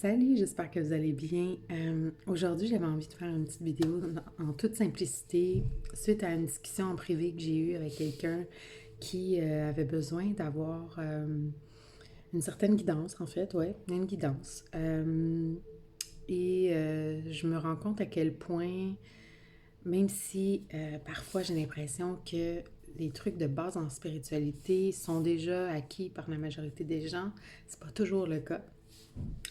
Salut, j'espère que vous allez bien. Aujourd'hui, j'avais envie de faire une petite vidéo en toute simplicité suite à une discussion en privé que j'ai eue avec quelqu'un qui avait besoin d'avoir une certaine guidance, en fait, ouais, une guidance. Je me rends compte à quel point, même si parfois j'ai l'impression que les trucs de base en spiritualité sont déjà acquis par la majorité des gens, c'est pas toujours le cas.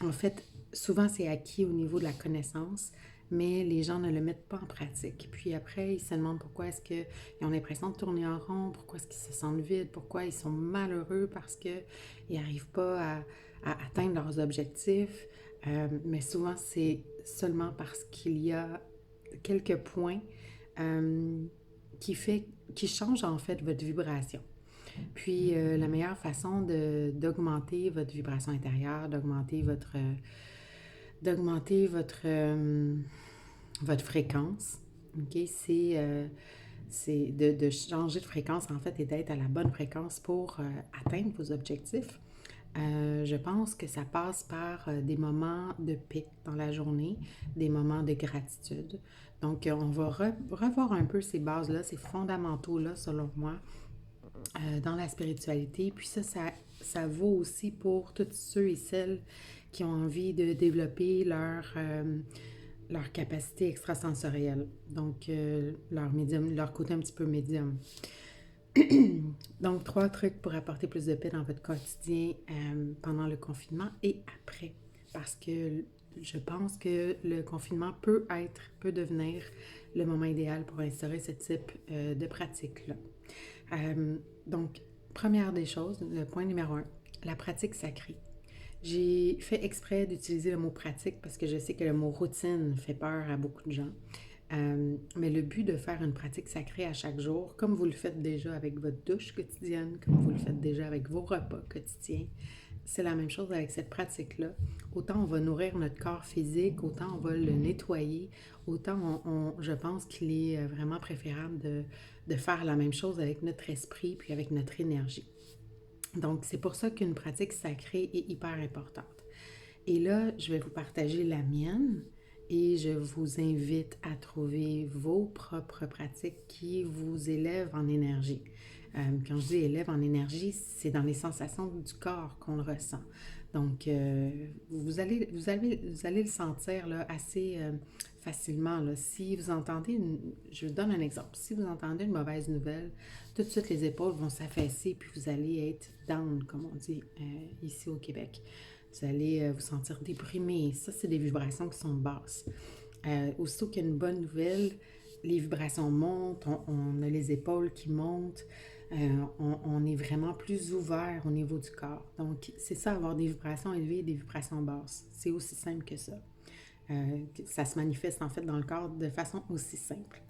En fait, souvent c'est acquis au niveau de la connaissance, mais les gens ne le mettent pas en pratique. Puis après, ils se demandent pourquoi est-ce qu'ils ont l'impression de tourner en rond, pourquoi est-ce qu'ils se sentent vides, pourquoi ils sont malheureux parce qu'ils n'arrivent pas à atteindre leurs objectifs. Mais souvent, c'est seulement parce qu'il y a quelques points euh, qui, fait, qui changent en fait votre vibration. Puis la meilleure façon d'augmenter votre vibration intérieure, d'augmenter votre fréquence, ok, c'est de changer de fréquence en fait et d'être à la bonne fréquence pour atteindre vos objectifs. Je pense que ça passe par des moments de paix dans la journée, des moments de gratitude. Donc, on va revoir un peu ces bases-là, ces fondamentaux-là, selon moi, dans la spiritualité. Puis ça vaut aussi pour tous ceux et celles qui ont envie de développer leur capacité extrasensorielle. Donc, leur médium, leur côté un petit peu médium. Donc, 3 trucs pour apporter plus de paix dans votre quotidien pendant le confinement et après. Parce que je pense que le confinement peut devenir le moment idéal pour instaurer ce type de pratique-là. Donc, première des choses, le point numéro 1, la pratique sacrée. J'ai fait exprès d'utiliser le mot pratique parce que je sais que le mot routine fait peur à beaucoup de gens. Mais le but de faire une pratique sacrée à chaque jour, comme vous le faites déjà avec votre douche quotidienne, comme vous le faites déjà avec vos repas quotidiens, c'est la même chose avec cette pratique-là. Autant on va nourrir notre corps physique, autant on va le nettoyer, autant je pense qu'il est vraiment préférable de faire la même chose avec notre esprit puis avec notre énergie. Donc, c'est pour ça qu'une pratique sacrée est hyper importante. Et là, je vais vous partager la mienne et je vous invite à trouver vos propres pratiques qui vous élèvent en énergie. Quand je dis élève en énergie, c'est dans les sensations du corps qu'on le ressent. Donc, vous allez le sentir là, assez facilement. Là. Si vous entendez, je vous donne un exemple, si vous entendez une mauvaise nouvelle, tout de suite les épaules vont s'affaisser puis vous allez être down, comme on dit ici au Québec. Vous allez vous sentir déprimé. Ça, c'est des vibrations qui sont basses. Aussitôt qu'il y a une bonne nouvelle, les vibrations montent, on a les épaules qui montent, on est vraiment plus ouvert au niveau du corps. Donc, c'est ça, avoir des vibrations élevées et des vibrations basses. C'est aussi simple que ça. Ça se manifeste en fait dans le corps de façon aussi simple.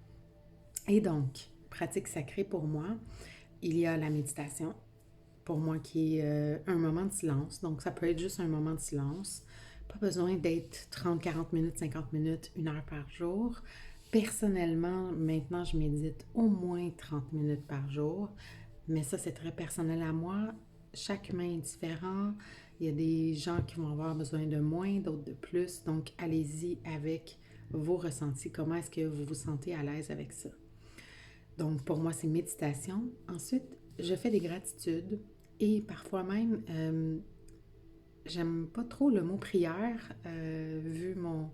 Et donc, pratique sacrée pour moi, il y a la méditation, pour moi qui est un moment de silence. Donc, ça peut être juste un moment de silence. Pas besoin d'être 30, 40 minutes, 50 minutes, 1 heure par jour. Personnellement, maintenant, je médite au moins 30 minutes par jour. Mais ça, c'est très personnel à moi. Chaque humain est différent. Il y a des gens qui vont avoir besoin de moins, d'autres de plus. Donc, allez-y avec vos ressentis. Comment est-ce que vous vous sentez à l'aise avec ça? Donc, pour moi, c'est méditation. Ensuite, je fais des gratitudes et parfois même, j'aime pas trop le mot prière, vu mon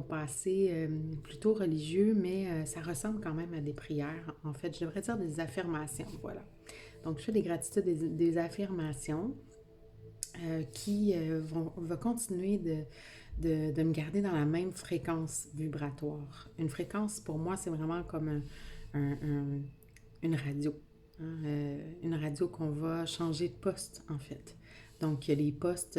passé plutôt religieux, mais ça ressemble quand même à des prières. En fait, je devrais dire des affirmations, voilà. Donc, je fais des gratitudes, des affirmations qui vont continuer de me garder dans la même fréquence vibratoire. Une fréquence, pour moi, c'est vraiment comme un- un- une radio. Hein, une radio qu'on va changer de poste, en fait. Donc, il y a des postes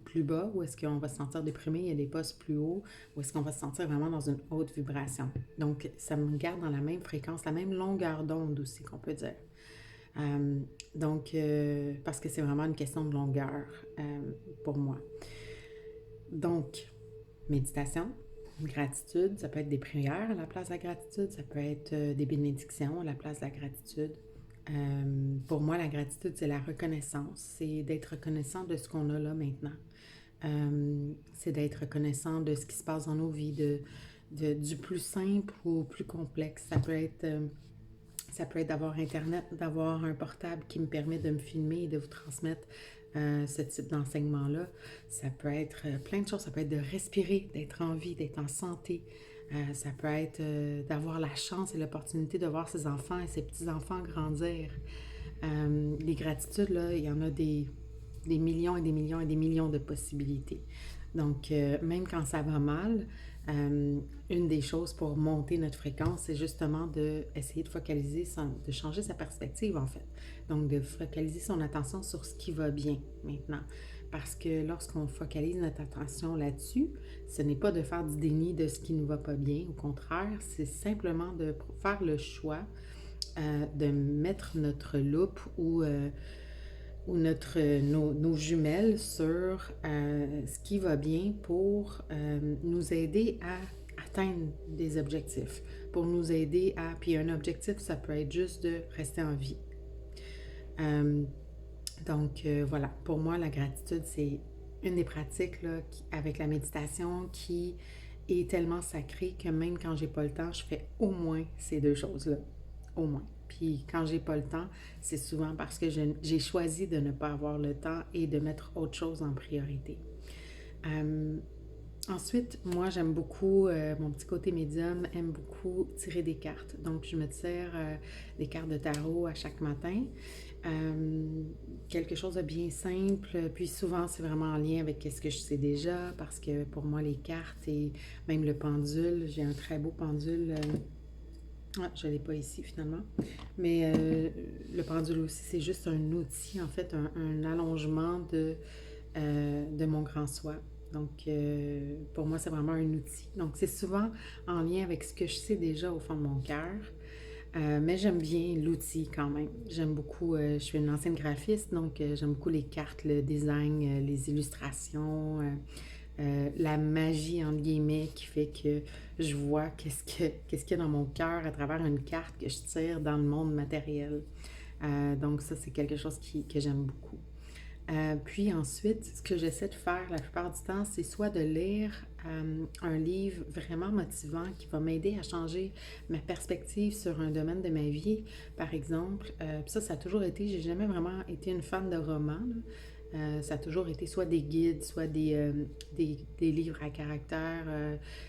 plus bas où est-ce qu'on va se sentir déprimé, il y a des postes plus hauts où est-ce qu'on va se sentir vraiment dans une haute vibration. Donc, ça me garde dans la même fréquence, la même longueur d'onde aussi, qu'on peut dire. Euh, parce que c'est vraiment une question de longueur pour moi. Donc, méditation, gratitude, ça peut être des prières à la place de la gratitude, ça peut être des bénédictions à la place de la gratitude. Pour moi, la gratitude, c'est la reconnaissance, c'est d'être reconnaissant de ce qu'on a là maintenant. C'est d'être reconnaissant de ce qui se passe dans nos vies, du plus simple au plus complexe. Ça peut être d'avoir Internet, d'avoir un portable qui me permet de me filmer et de vous transmettre ce type d'enseignement-là. Ça peut être plein de choses. Ça peut être de respirer, d'être en vie, d'être en santé. Ça peut être d'avoir la chance et l'opportunité de voir ses enfants et ses petits-enfants grandir. Les gratitudes, là, il y en a des millions et des millions et des millions de possibilités. Donc, même quand ça va mal, une des choses pour monter notre fréquence, c'est justement d'essayer de focaliser, de changer sa perspective en fait. Donc, de focaliser son attention sur ce qui va bien maintenant. Parce que lorsqu'on focalise notre attention là-dessus, ce n'est pas de faire du déni de ce qui ne va pas bien. Au contraire, c'est simplement de faire le choix de mettre notre loupe ou nos jumelles sur ce qui va bien pour nous aider à atteindre des objectifs, pour nous aider à... Puis un objectif, ça peut être juste de rester en vie. Donc voilà, pour moi, la gratitude, c'est une des pratiques là, avec la méditation qui est tellement sacrée que même quand j'ai pas le temps, je fais au moins ces deux choses-là. Au moins. Puis quand j'ai pas le temps, c'est souvent parce que j'ai choisi de ne pas avoir le temps et de mettre autre chose en priorité. Ensuite, moi, j'aime beaucoup, mon petit côté médium aime beaucoup tirer des cartes. Donc, je me tire des cartes de tarot à chaque matin. Quelque chose de bien simple. Puis souvent, c'est vraiment en lien avec ce que je sais déjà parce que pour moi, les cartes et même le pendule, j'ai un très beau pendule. Je ne l'ai pas ici finalement. Mais le pendule aussi, c'est juste un outil, en fait, un allongement de mon grand soi. Donc, pour moi, c'est vraiment un outil. Donc, c'est souvent en lien avec ce que je sais déjà au fond de mon cœur. Mais j'aime bien l'outil quand même. J'aime beaucoup, je suis une ancienne graphiste, donc j'aime beaucoup les cartes, le design, les illustrations, la magie, entre guillemets, qui fait que je vois qu'est-ce qu'il y a dans mon cœur à travers une carte que je tire dans le monde matériel. Donc ça, c'est quelque chose que j'aime beaucoup. Puis ensuite, ce que j'essaie de faire la plupart du temps, c'est soit de lire un livre vraiment motivant qui va m'aider à changer ma perspective sur un domaine de ma vie, par exemple. Puis ça a toujours été, j'ai jamais vraiment été une fan de romans, là. Ça a toujours été soit des guides, soit des livres à caractère,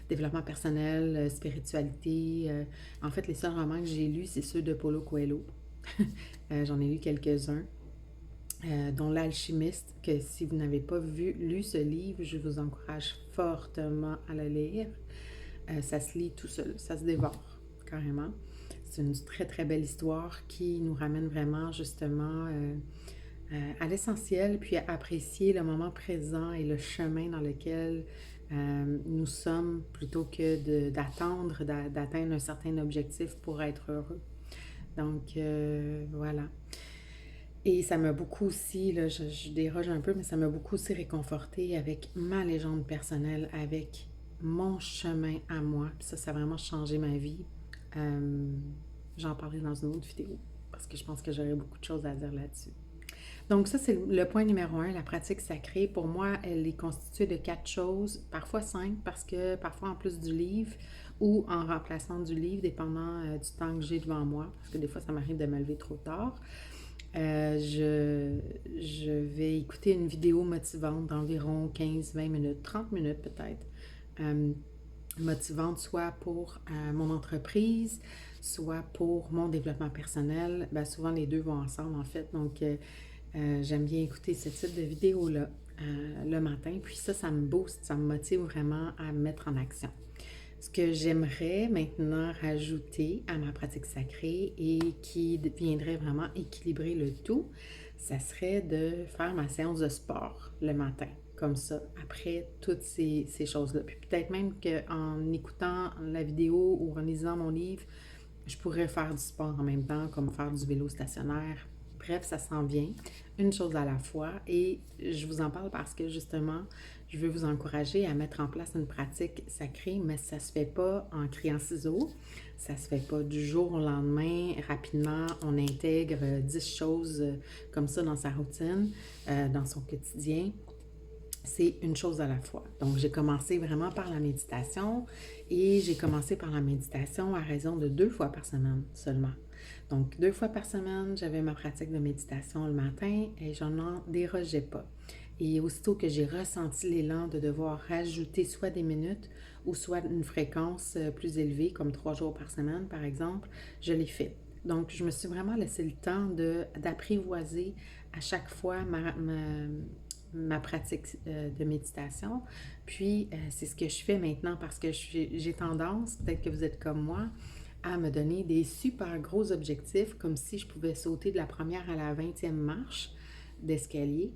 développement personnel, spiritualité. En fait, les seuls romans que j'ai lus, c'est ceux de Paulo Coelho. J'en ai lu quelques-uns. Dont L'Alchimiste, que si vous n'avez pas lu ce livre, je vous encourage fortement à le lire. Ça se lit tout seul, ça se dévore carrément. C'est une très très belle histoire qui nous ramène vraiment justement à l'essentiel, puis à apprécier le moment présent et le chemin dans lequel nous sommes plutôt que d'attendre, d'atteindre un certain objectif pour être heureux. Donc voilà. Et ça m'a beaucoup aussi, là, je déroge un peu, mais ça m'a beaucoup aussi réconfortée avec ma légende personnelle, avec mon chemin à moi. Puis ça a vraiment changé ma vie. J'en parlerai dans une autre vidéo parce que je pense que j'aurais beaucoup de choses à dire là-dessus. Donc ça, c'est le point numéro 1, la pratique sacrée. Pour moi, elle est constituée de 4 choses, parfois 5, parce que parfois en plus du livre ou en remplaçant du livre, dépendant du temps que j'ai devant moi, parce que des fois, ça m'arrive de me lever trop tard. Je vais écouter une vidéo motivante d'environ 15-20 minutes, 30 minutes peut-être, motivante soit pour mon entreprise, soit pour mon développement personnel. Bien, souvent, les deux vont ensemble en fait, donc j'aime bien écouter ce type de vidéo-là le matin, puis ça me booste, ça me motive vraiment à me mettre en action. Ce que j'aimerais maintenant rajouter à ma pratique sacrée et qui viendrait vraiment équilibrer le tout, ça serait de faire ma séance de sport le matin, comme ça, après toutes ces choses-là. Puis peut-être même qu'en écoutant la vidéo ou en lisant mon livre, je pourrais faire du sport en même temps, comme faire du vélo stationnaire. Bref, ça s'en vient, une chose à la fois. Et je vous en parle parce que justement, je veux vous encourager à mettre en place une pratique sacrée, mais ça ne se fait pas en criant ciseaux. Ça ne se fait pas du jour au lendemain. Rapidement, on intègre 10 choses comme ça dans sa routine, dans son quotidien. c'est une chose à la fois. Donc, j'ai commencé vraiment par la méditation et j'ai commencé par la méditation à raison de 2 fois par semaine seulement. Donc, 2 fois par semaine, j'avais ma pratique de méditation le matin et je n'en dérogeais pas. Et aussitôt que j'ai ressenti l'élan de devoir rajouter soit des minutes ou soit une fréquence plus élevée, comme 3 jours par semaine, par exemple, je l'ai fait. Donc, je me suis vraiment laissé le temps d'apprivoiser à chaque fois ma pratique de méditation. Puis, c'est ce que je fais maintenant parce que j'ai tendance, peut-être que vous êtes comme moi, à me donner des super gros objectifs, comme si je pouvais sauter de la première à la 20e marche d'escalier.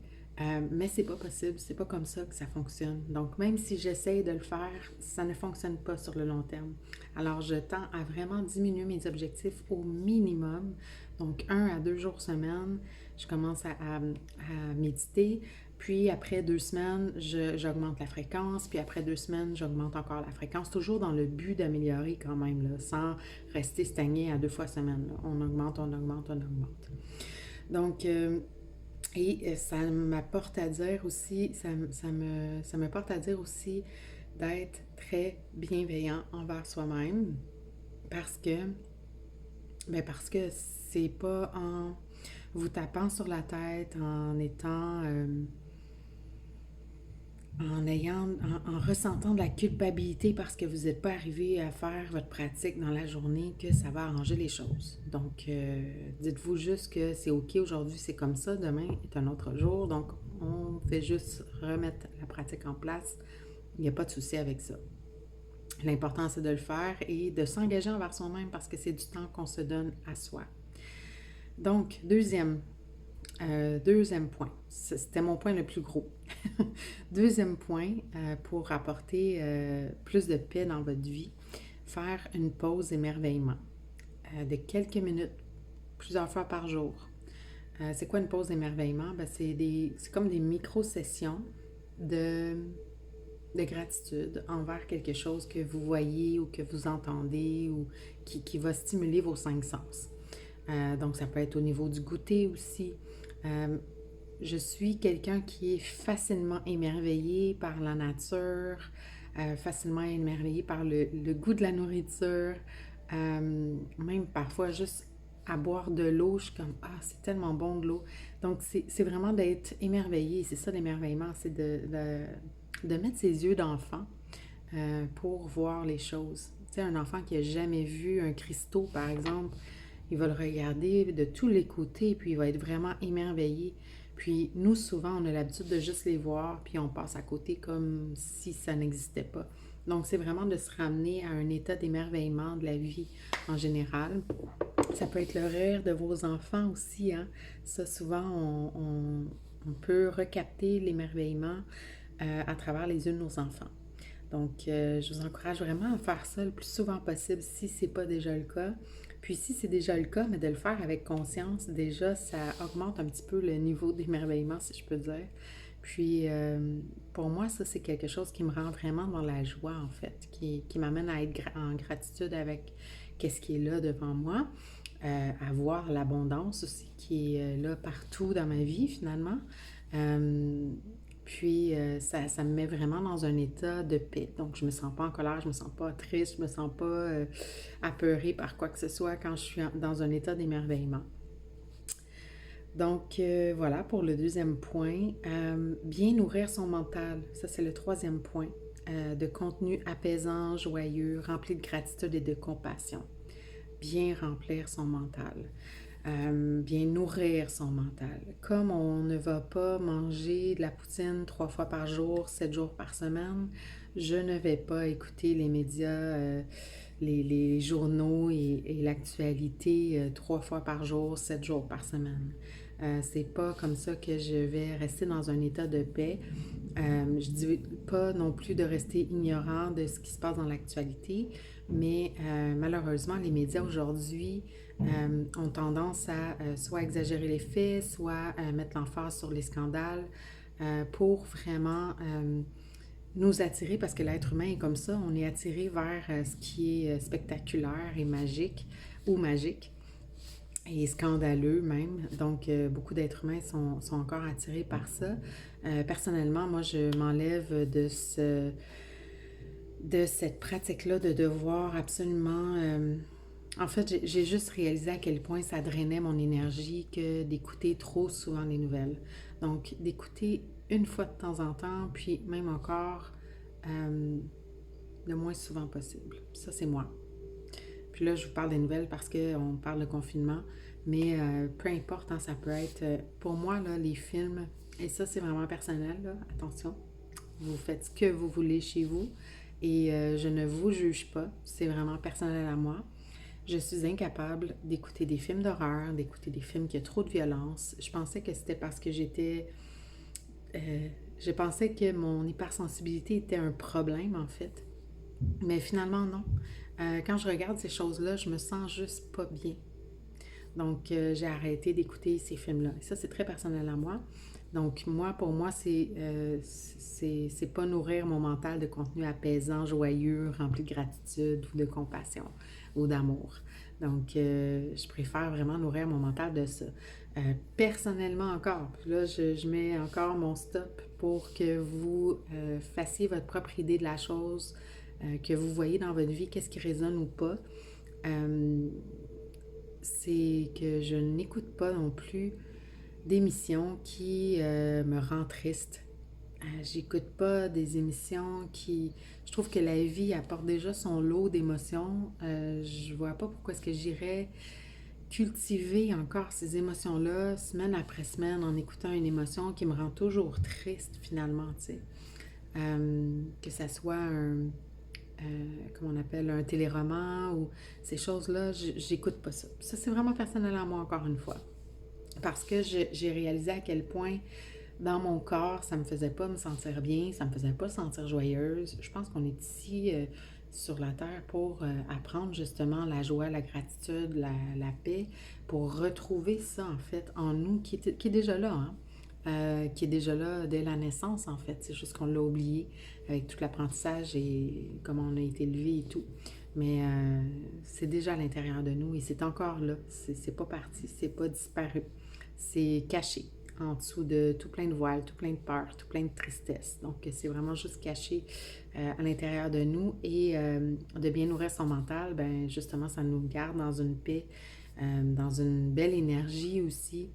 Mais c'est pas possible, c'est pas comme ça que ça fonctionne. Donc, même si j'essaye de le faire, ça ne fonctionne pas sur le long terme. Alors, je tends à vraiment diminuer mes objectifs au minimum. Donc, 1 à 2 jours semaine, je commence à méditer. Puis, après 2 semaines, j'augmente la fréquence. Puis, après 2 semaines, j'augmente encore la fréquence. Toujours dans le but d'améliorer quand même, là, sans rester stagné à 2 fois semaine. Là. On augmente, on augmente, on augmente. Donc, et ça m'apporte à dire aussi, ça me porte à dire aussi d'être très bienveillant envers soi-même parce que, parce que c'est pas en vous tapant sur la tête, en ressentant de la culpabilité parce que vous n'êtes pas arrivé à faire votre pratique dans la journée que ça va arranger les choses. Donc, dites-vous juste que c'est OK, aujourd'hui c'est comme ça, demain est un autre jour. Donc, on fait juste remettre la pratique en place. Il n'y a pas de souci avec ça. L'important, c'est de le faire et de s'engager envers soi-même parce que c'est du temps qu'on se donne à soi. Donc, deuxième point, c'était mon point le plus gros. Deuxième point, pour apporter plus de paix dans votre vie, faire une pause émerveillement de quelques minutes, plusieurs fois par jour. C'est quoi une pause émerveillement? C'est comme des micro-sessions de gratitude envers quelque chose que vous voyez ou que vous entendez ou qui va stimuler vos 5 sens. Donc, ça peut être au niveau du goûter aussi. Je suis quelqu'un qui est facilement émerveillé par la nature, facilement émerveillé par le goût de la nourriture, même parfois juste à boire de l'eau, je suis comme « Ah, c'est tellement bon de l'eau ». Donc, c'est vraiment d'être émerveillé, c'est ça l'émerveillement, c'est de mettre ses yeux d'enfant pour voir les choses. Tu sais, un enfant qui n'a jamais vu un cristaux, par exemple, il va le regarder de tous les côtés, puis il va être vraiment émerveillé. Puis nous, souvent, on a l'habitude de juste les voir, puis on passe à côté comme si ça n'existait pas. Donc, c'est vraiment de se ramener à un état d'émerveillement de la vie en général. Ça peut être le rire de vos enfants aussi, hein. Ça, souvent, on peut recapter l'émerveillement à travers les yeux de nos enfants. Donc, je vous encourage vraiment à faire ça le plus souvent possible si ce n'est pas déjà le cas. Puis si c'est déjà le cas, mais de le faire avec conscience, déjà, ça augmente un petit peu le niveau d'émerveillement, si je peux dire. Puis, pour moi, ça, c'est quelque chose qui me rend vraiment dans la joie, en fait, qui m'amène à être en gratitude avec qu'est-ce qui est là devant moi, à voir l'abondance aussi qui est là partout dans ma vie, finalement. Puis, ça me met vraiment dans un état de paix. Donc, je me sens pas en colère, je me sens pas triste, je me sens pas apeurée par quoi que ce soit quand je suis dans un état d'émerveillement. Donc, voilà pour le deuxième point. Bien nourrir son mental. Ça, c'est le troisième point. De contenu apaisant, joyeux, rempli de gratitude et de compassion. Bien remplir son mental. Bien nourrir son mental. Comme on ne va pas manger de la poutine 3 fois par jour, 7 jours par semaine, je ne vais pas écouter les médias, les journaux et l'actualité 3 fois par jour, 7 jours par semaine. C'est pas comme ça que je vais rester dans un état de paix. Je dis pas non plus de rester ignorant de ce qui se passe dans l'actualité, mais malheureusement, les médias aujourd'hui ont tendance à soit exagérer les faits, soit mettre l'emphase sur les scandales pour vraiment nous attirer, parce que l'être humain est comme ça, on est attiré vers ce qui est spectaculaire et magique ou magique. et scandaleux même. Donc, beaucoup d'êtres humains sont encore attirés par ça. Personnellement, moi, je m'enlève de cette pratique-là de devoir absolument... en fait, j'ai juste réalisé à quel point ça drainait mon énergie que d'écouter trop souvent les nouvelles. Donc, d'écouter une fois de temps en temps, puis même encore euh, le moins souvent possible. Ça, c'est moi. Puis là, je vous parle des nouvelles parce qu'on parle de confinement, mais peu importe, hein, ça peut être... pour moi, là, les films, et ça, c'est vraiment personnel, là, attention, vous faites ce que vous voulez chez vous et je ne vous juge pas, c'est vraiment personnel à moi. Je suis incapable d'écouter des films d'horreur, d'écouter des films qui ont trop de violence. Je pensais que c'était parce que euh, je pensais que mon hypersensibilité était un problème, en fait. Mais finalement, non. Quand je regarde ces choses-là, je me sens juste pas bien. Donc, j'ai arrêté d'écouter ces films-là. Et ça, c'est très personnel à moi. Donc, moi, pour moi, c'est pas nourrir mon mental de contenu apaisant, joyeux, rempli de gratitude ou de compassion ou d'amour. Donc, je préfère vraiment nourrir mon mental de ça. Personnellement encore, puis là, je mets encore mon stop pour que vous fassiez votre propre idée de la chose, que vous voyez dans votre vie, qu'est-ce qui résonne ou pas. Euh, c'est que je n'écoute pas non plus d'émissions qui me rendent triste. J'écoute pas des émissions qui... Je trouve que la vie apporte déjà son lot d'émotions. Je vois pas pourquoi est-ce que j'irais cultiver encore ces émotions-là semaine après semaine en écoutant une émotion qui me rend toujours triste finalement, tu sais. Que ça soit comment on appelle, un téléroman ou ces choses-là, j'écoute pas ça. Ça, c'est vraiment personnel à moi, encore une fois. Parce que j'ai réalisé à quel point, dans mon corps, ça me faisait pas me sentir bien, ça me faisait pas sentir joyeuse. Je pense qu'on est ici sur la Terre pour apprendre justement la joie, la gratitude, la paix, pour retrouver ça, en fait, en nous, qui est déjà là, hein? Qui est déjà là dès la naissance, en fait. C'est juste qu'on l'a oublié avec tout l'apprentissage et comment on a été élevé et tout. Mais c'est déjà à l'intérieur de nous et c'est encore là. C'est pas parti, c'est pas disparu. C'est caché en dessous de tout plein de voiles, tout plein de peur, tout plein de tristesse. Donc, c'est vraiment juste caché à l'intérieur de nous et de bien nourrir son mental, ben justement, ça nous garde dans une paix, dans une belle énergie aussi.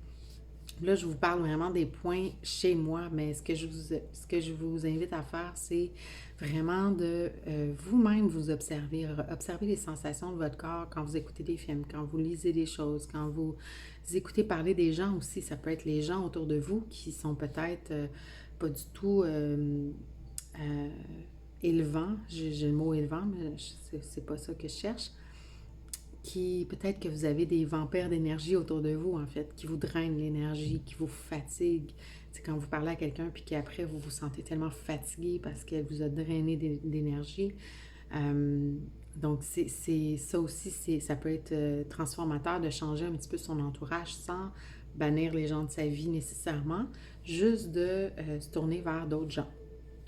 Là, je vous parle vraiment des points chez moi, mais ce que je vous invite à faire, c'est vraiment de vous-même vous observer, observer les sensations de votre corps quand vous écoutez des films, quand vous lisez des choses, quand vous écoutez parler des gens aussi. Ça peut être les gens autour de vous qui sont peut-être pas du tout euh, élevants. J'ai le mot élevant, mais c'est pas ça que je cherche qui peut-être que vous avez des vampires d'énergie autour de vous, en fait, qui vous drainent l'énergie, qui vous fatiguent. C'est quand vous parlez à quelqu'un puis qu'après vous vous sentez tellement fatigué parce qu'elle vous a drainé d'énergie. Euh, donc, ça aussi, ça peut être transformateur de changer un petit peu son entourage sans bannir les gens de sa vie nécessairement, juste de se tourner vers d'autres gens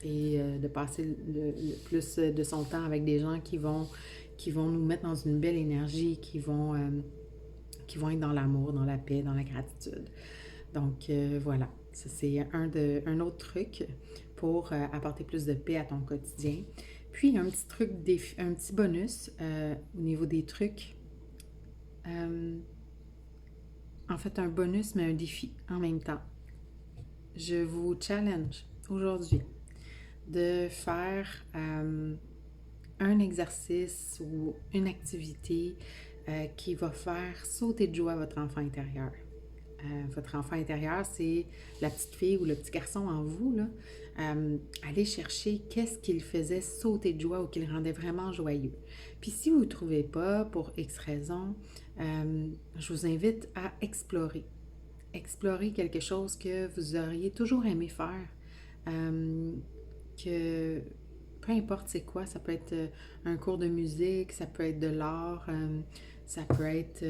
et de passer le plus de son temps avec des gens qui vont nous mettre dans une belle énergie, qui vont être dans l'amour, dans la paix, dans la gratitude. Donc voilà, ça c'est un autre truc pour apporter plus de paix à ton quotidien. Puis un petit truc, un petit bonus au niveau des trucs. Euh, en fait, un bonus, mais un défi en même temps. Je vous challenge aujourd'hui de faire un exercice ou une activité qui va faire sauter de joie votre enfant intérieur. Votre enfant intérieur, c'est la petite fille ou le petit garçon en vous, là. Allez chercher qu'est-ce qu'il faisait sauter de joie ou qu'il rendait vraiment joyeux. Puis si vous ne trouvez pas, pour X raison, je vous invite à explorer. Explorer quelque chose que vous auriez toujours aimé faire. Que peu importe c'est quoi, ça peut être un cours de musique, ça peut être de l'art, ça peut être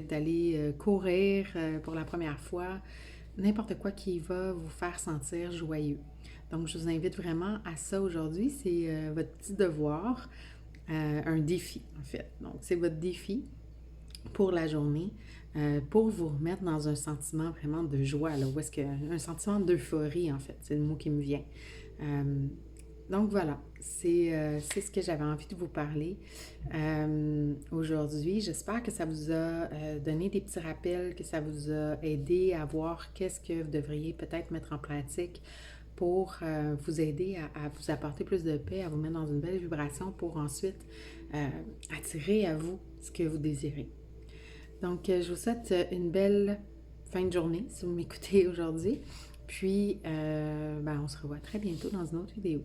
d'aller courir pour la première fois, n'importe quoi qui va vous faire sentir joyeux. Donc, je vous invite vraiment à ça aujourd'hui. C'est votre petit devoir, un défi en fait. Donc, c'est votre défi pour la journée, pour vous remettre dans un sentiment vraiment de joie, là, où est-ce que, un sentiment d'euphorie, en fait, c'est le mot qui me vient. Euh, donc voilà, c'est ce que j'avais envie de vous parler aujourd'hui. J'espère que ça vous a donné des petits rappels, que ça vous a aidé à voir qu'est-ce que vous devriez peut-être mettre en pratique pour vous aider à vous apporter plus de paix, à vous mettre dans une belle vibration pour ensuite euh, attirer à vous ce que vous désirez. Donc, je vous souhaite une belle fin de journée si vous m'écoutez aujourd'hui. Puis, on se revoit très bientôt dans une autre vidéo.